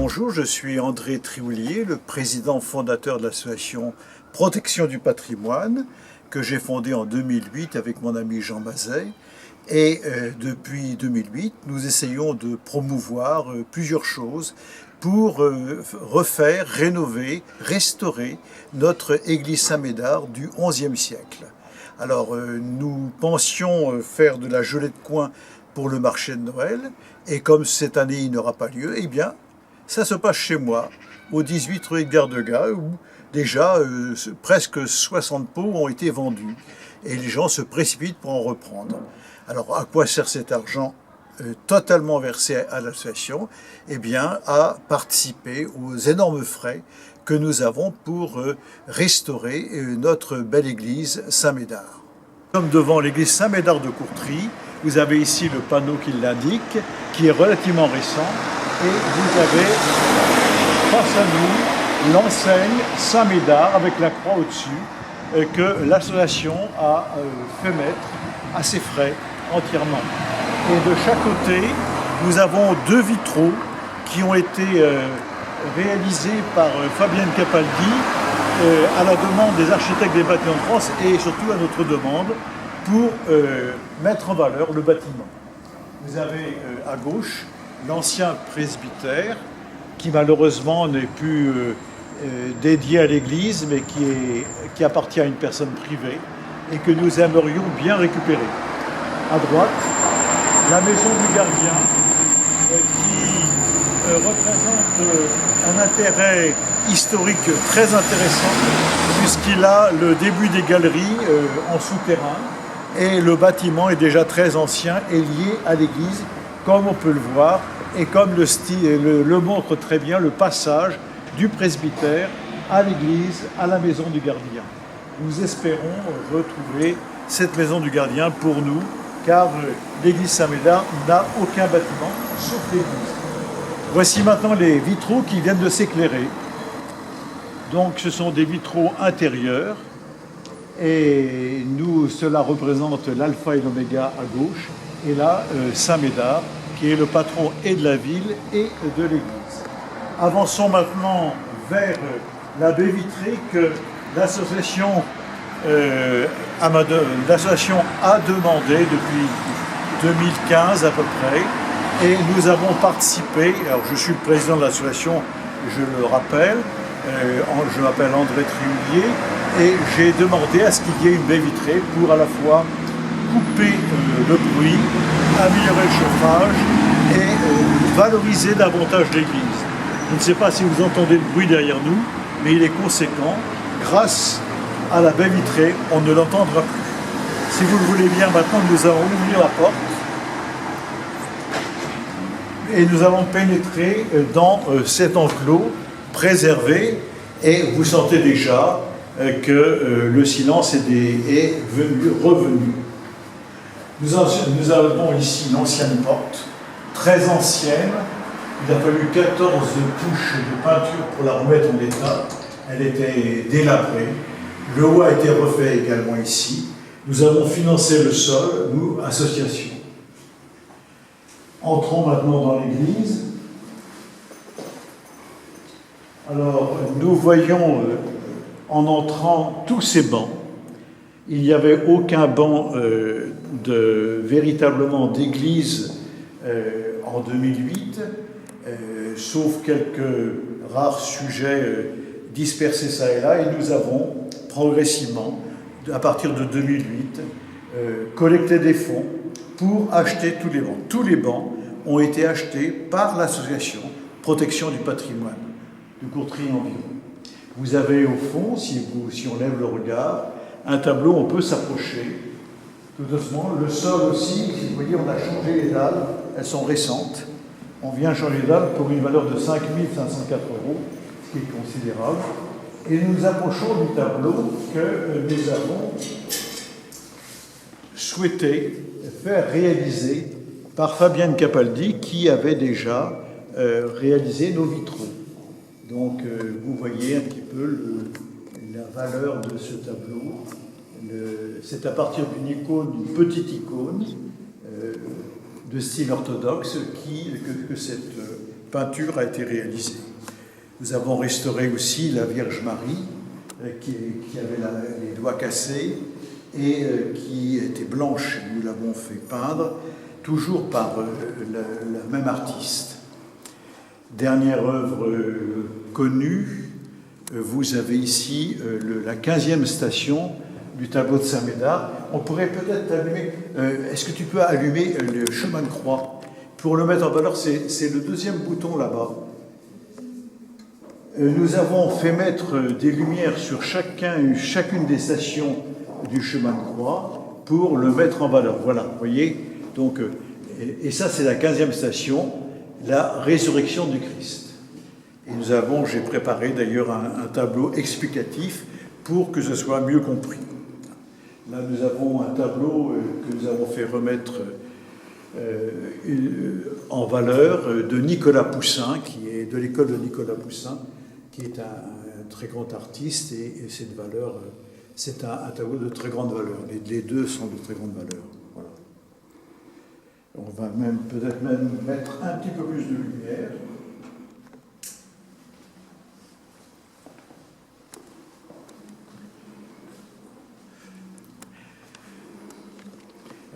Bonjour, je suis André Trioulier, le président fondateur de l'association Protection du patrimoine, que j'ai fondée en 2008 avec mon ami Jean Mazet. Et depuis 2008, nous essayons de promouvoir plusieurs choses pour refaire, rénover, restaurer notre église Saint-Médard du XIe siècle. Alors, nous pensions faire de la gelée de coin pour le marché de Noël, et comme cette année il n'aura pas lieu, eh bien, ça se passe chez moi, au 18 rue Edgar Degas, où déjà presque 60 pots ont été vendus, et les gens se précipitent pour en reprendre. Alors, à quoi sert cet argent totalement versé à l'association? Eh bien, à participer aux énormes frais que nous avons pour restaurer notre belle église Saint-Médard. Nous sommes devant l'église Saint-Médard de Courtry. Vous avez ici le panneau qui l'indique, qui est relativement récent, et vous avez face à nous l'enseigne Saint-Médard avec la croix au-dessus que l'association a fait mettre à ses frais entièrement. Et de chaque côté, nous avons deux vitraux qui ont été réalisés par Fabienne Capaldi à la demande des architectes des bâtiments de France et surtout à notre demande pour mettre en valeur le bâtiment. Vous avez à gauche l'ancien presbytère qui malheureusement n'est plus dédié à l'église mais qui appartient à une personne privée et que nous aimerions bien récupérer. À droite, la maison du gardien qui représente un intérêt historique très intéressant puisqu'il a le début des galeries en souterrain et le bâtiment est déjà très ancien et lié à l'église comme on peut le voir et comme le montre très bien le passage du presbytère à l'église, à la maison du gardien. Nous espérons retrouver cette maison du gardien pour nous car l'église Saint-Médard n'a aucun bâtiment sauf l'église. Voici maintenant les vitraux qui viennent de s'éclairer. Donc ce sont des vitraux intérieurs et cela représente l'alpha et l'oméga à gauche et là Saint-Médard qui est le patron et de la ville et de l'église. Avançons maintenant vers la baie vitrée que l'association a demandé depuis 2015 à peu près. Et nous avons participé, alors je suis le président de l'association, je le rappelle, je m'appelle André Trioulier, et j'ai demandé à ce qu'il y ait une baie vitrée pour à la fois couper le bruit, améliorer le chauffage et valoriser davantage l'église. Je ne sais pas si vous entendez le bruit derrière nous, mais il est conséquent. Grâce à la baie vitrée, on ne l'entendra plus. Si vous le voulez bien, maintenant nous allons ouvrir la porte. Et nous allons pénétrer dans cet enclos préservé et vous sentez déjà que le silence est revenu. Nous avons ici une ancienne porte, très ancienne. Il a fallu 14 touches de peinture pour la remettre en état. Elle était délabrée. Le haut a été refait également ici. Nous avons financé le sol, nous, association. Entrons maintenant dans l'église. Alors, nous voyons en entrant tous ces bancs. Il n'y avait aucun banc véritablement d'église en 2008, sauf quelques rares sujets dispersés ça et là, et nous avons progressivement, à partir de 2008, collecté des fonds pour acheter tous les bancs. Tous les bancs ont été achetés par l'association Protection du patrimoine de Courtry environ. Vous avez au fond, si on lève le regard, un tableau, on peut s'approcher tout doucement. Le sol aussi, si vous voyez, on a changé les dalles, elles sont récentes. On vient changer les dalles pour une valeur de 5 504 €, ce qui est considérable. Et nous nous approchons du tableau que nous avons souhaité faire réaliser par Fabienne Capaldi, qui avait déjà réalisé nos vitraux. Donc, vous voyez un petit peu la valeur de ce tableau. C'est à partir d'une icône, d'une petite icône de style orthodoxe que cette peinture a été réalisée. Nous avons restauré aussi la Vierge Marie, qui avait les doigts cassés et qui était blanche. Nous l'avons fait peindre, toujours par la même artiste. Dernière œuvre connue, vous avez ici la 15e station du tableau de Saint-Médard. On pourrait peut-être allumer, est-ce que tu peux allumer le chemin de croix pour le mettre en valeur? C'est le deuxième bouton là-bas. Nous avons fait mettre des lumières sur chacune des stations du chemin de croix pour le mettre en valeur. Voilà, vous voyez. Donc, et ça, c'est la 15e station, la résurrection du Christ. Et j'ai préparé d'ailleurs un tableau explicatif pour que ce soit mieux compris. Là, nous avons un tableau que nous avons fait remettre en valeur de Nicolas Poussin, qui est de l'école de Nicolas Poussin, qui est un très grand artiste, et cette valeur, c'est un tableau de très grande valeur. Les deux sont de très grande valeur. Voilà. On va peut-être même mettre un petit peu plus de lumière.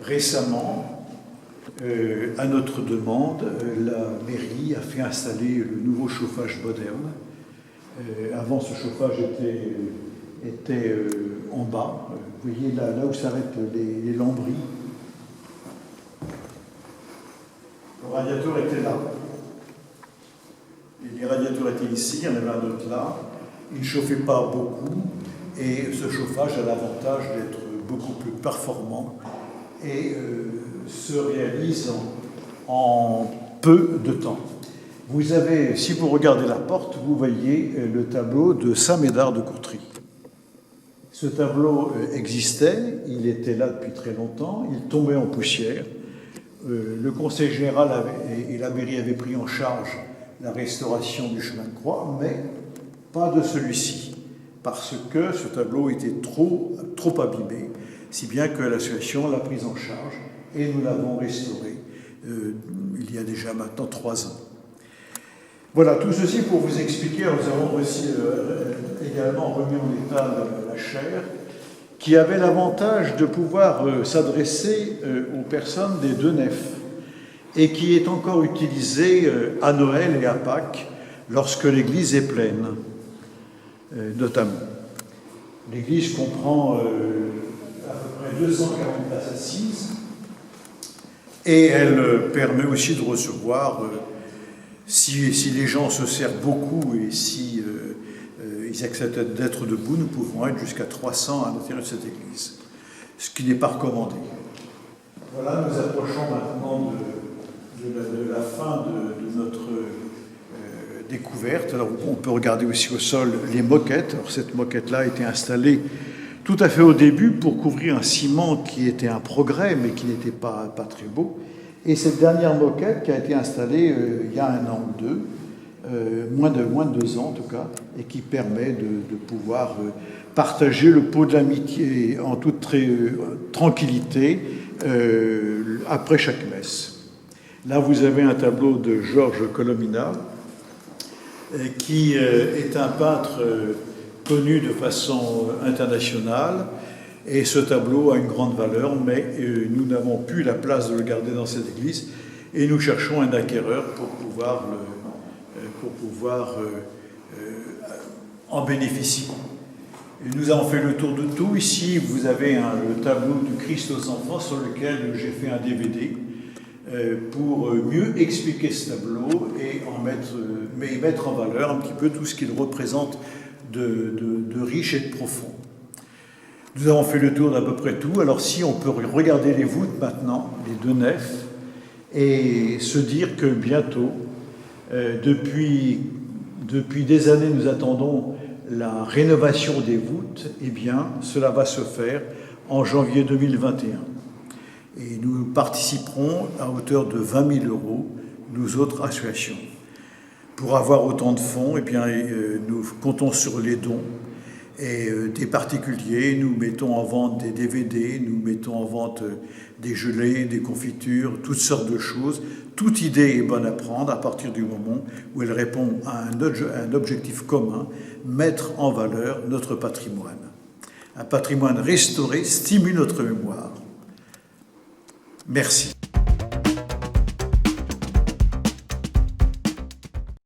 Récemment, à notre demande, la mairie a fait installer le nouveau chauffage moderne. Avant, ce chauffage était en bas. Vous voyez là où s'arrêtent les lambris. Le radiateur était là. Et les radiateurs étaient ici, il y en avait un autre là. Il ne chauffait pas beaucoup. Et ce chauffage a l'avantage d'être beaucoup plus performant et se réalise en peu de temps. Vous avez, si vous regardez la porte, vous voyez le tableau de Saint-Médard de Courtry. Ce tableau existait, il était là depuis très longtemps, il tombait en poussière. Le conseil général et la mairie avaient pris en charge la restauration du chemin de croix, mais pas de celui-ci, parce que ce tableau était trop abîmé, si bien que l'association l'a pris en charge et nous l'avons restauré il y a déjà maintenant 3 ans. Voilà, tout ceci pour vous expliquer. Nous avons aussi également remis en état la chaire, qui avait l'avantage de pouvoir s'adresser aux personnes des deux nefs et qui est encore utilisée à Noël et à Pâques lorsque l'église est pleine, notamment. L'église comprend à peu près 240 places assises et elle permet aussi de recevoir, si les gens se servent beaucoup et si ils acceptent d'être debout, nous pouvons être jusqu'à 300 à l'intérieur de cette église, ce qui n'est pas recommandé. Voilà, nous approchons maintenant de la fin de notre découverte. Alors, on peut regarder aussi au sol les moquettes. Alors, cette moquette-là a été installée tout à fait au début pour couvrir un ciment qui était un progrès, mais qui n'était pas très beau. Et cette dernière moquette qui a été installée il y a 1 an ou 2, moins de 2 ans en tout cas, et qui permet de pouvoir partager le pot de l'amitié en toute tranquillité après chaque messe. Là, vous avez un tableau de Georges Colomina, qui est un peintre connu de façon internationale. Et ce tableau a une grande valeur, mais nous n'avons plus la place de le garder dans cette église. Et nous cherchons un acquéreur pour pouvoir en bénéficier. Et nous avons fait le tour de tout. Ici, vous avez le tableau du Christ aux enfants sur lequel j'ai fait un DVD pour mieux expliquer ce tableau et mettre en valeur un petit peu tout ce qu'il représente de riche et de profond. Nous avons fait le tour d'à peu près tout. Alors si on peut regarder les voûtes maintenant, les 2 nefs, et se dire que bientôt, depuis des années, nous attendons la rénovation des voûtes, eh bien, cela va se faire en janvier 2021. Et nous participerons à hauteur de 20 000 €, nous autres associations. Pour avoir autant de fonds, eh bien, nous comptons sur les dons. et des particuliers. Nous mettons en vente des DVD, nous mettons en vente des gelées, des confitures, toutes sortes de choses. Toute idée est bonne à prendre à partir du moment où elle répond à un objectif commun, mettre en valeur notre patrimoine. Un patrimoine restauré stimule notre mémoire. Merci.